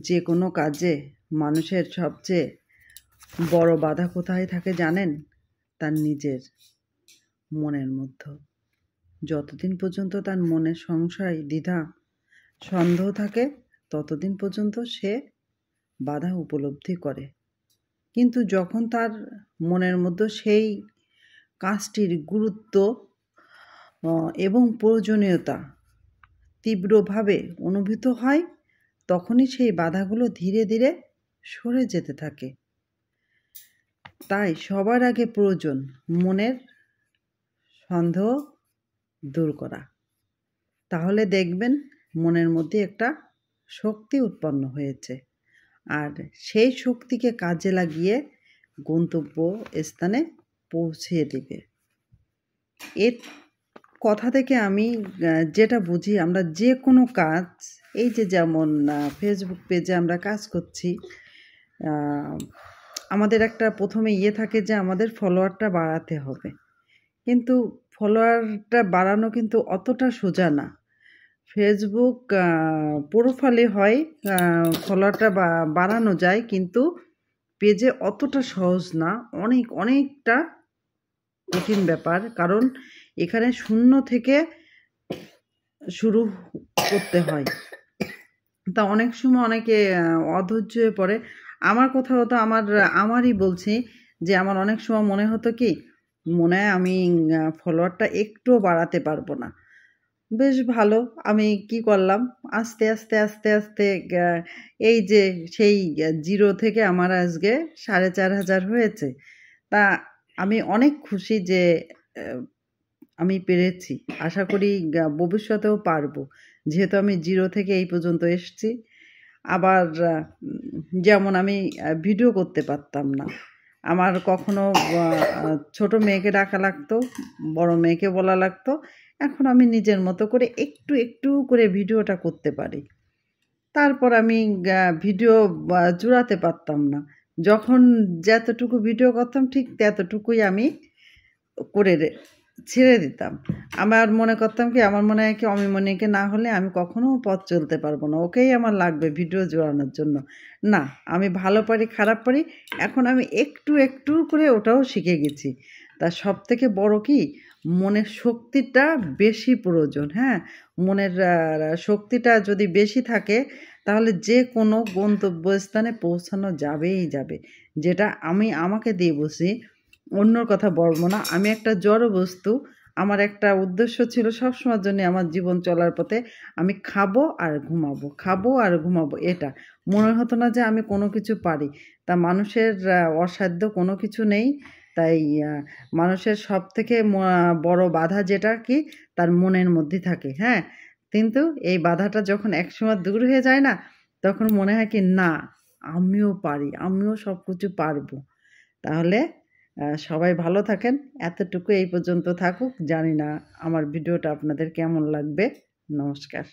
যে কোনো কাজে মানুষের সবচেয়ে বড় বাধা কোথায় থাকে জানেন? তার নিজের মনের মধ্যে। যতদিন পর্যন্ত তার মনে সংশয়, দ্বিধা, সন্দেহ থাকে ততদিন পর্যন্ত সে বাধা উপলব্ধি করে। কিন্তু যখন তার মনের মধ্যে সেই কাজটির গুরুত্ব এবং প্রয়োজনীয়তা তীব্রভাবে অনুভূত হয়, তখনই সেই বাধাগুলো ধীরে ধীরে সরে যেতে থাকে। তাই সবার আগে প্রয়োজন মনের সন্দেহ দূর করা। তাহলে দেখবেন মনের মধ্যে একটা শক্তি উৎপন্ন হয়েছে, আর সেই শক্তিকে কাজে লাগিয়ে গন্তব্য স্থানে পৌঁছিয়ে দিবে। এর কথা থেকে আমি যেটা বুঝি, আমরা যে কোনো কাজ, এই যে যেমন ফেসবুক পেজে আমরা কাজ করছি, আমাদের একটা প্রথমে থাকে যে আমাদের ফলোয়ারটা বাড়াতে হবে। কিন্তু ফলোয়ারটা বাড়ানো কিন্তু অতটা সোজা না। ফেসবুক প্রোফাইলে হয় ফলোয়ারটা বাড়ানো যায়, কিন্তু পেজে অতটা সহজ না, অনেকটা কঠিন ব্যাপার। কারণ এখানে শূন্য থেকে শুরু করতে হয়। তা অনেক সময় অনেকে অধৈর্য হয়ে পড়ে। আমার কথা হতো, আমারই বলছি যে আমার অনেক সময় মনে হতো কি, মনে হয় আমি ফলোয়ারটা একটুও বাড়াতে পারবো না। বেশ ভালো, আমি কি করলাম, আস্তে আস্তে আস্তে আস্তে এই যে সেই 0 থেকে আমার আজকে 4500 হয়েছে। তা আমি অনেক খুশি যে আমি পেরেছি। আশা করি ভবিষ্যতেও পারবো, যেহেতু আমি 0 থেকে এই পর্যন্ত এসেছি। আবার যেমন আমি ভিডিও করতে পারতাম না, আমার কখনো ছোট মেয়েকে ডাকা লাগতো, বড় মেয়েকে বলা লাগতো। এখন আমি নিজের মতো করে একটু একটু করে ভিডিওটা করতে পারি। তারপর আমি ভিডিও জোড়াতে পারতাম না, যখন যতটুকু ভিডিও করতাম ঠিক ততটুকুই আমি করে ছেড়ে দিতাম। আমার মনে করতাম কি, আমার মনে হয় কি অমিমনিকে না হলে আমি কখনো পথ চলতে পারবো না, ওকেই আমার লাগবে ভিডিও জোড়ানোর জন্য। না, আমি ভালো পারি খারাপ পারি, এখন আমি একটু একটু করে ওটাও শিখে গেছি। তা সবথেকে বড় কি, মনের শক্তিটা বেশি প্রয়োজন। হ্যাঁ, মনের শক্তিটা যদি বেশি থাকে তাহলে যে কোনো গন্তব্যস্থানে পৌঁছানো যাবেই যাবে। যেটা আমাকে দিয়ে বসি, অন্যর কথা বলবো না। আমি একটা জড় বস্তু, আমার একটা উদ্দেশ্য ছিল সবসময়ের জন্য আমার জীবন চলার পথে, আমি খাবো আর ঘুমাবো, খাবো আর ঘুমাবো। এটা মনে হতো না যে আমি কোনো কিছু পারি। তা মানুষের অসাধ্য কোনো কিছু নেই। তাই মানুষের সবথেকে বড় বাধা যেটা কি, তার মনের মধ্যে থাকে। হ্যাঁ, কিন্তু এই বাধাটা যখন একসময় দূর হয়ে যায় না, তখন মনে হয় কি, না আমিও পারি, আমিও সব কিছু পারবো। তাহলে সবাই ভালো থাকেন। এতটুকু এই পর্যন্ত থাকুক। জানি না আমার ভিডিওটা আপনাদের কেমন লাগবে। নমস্কার।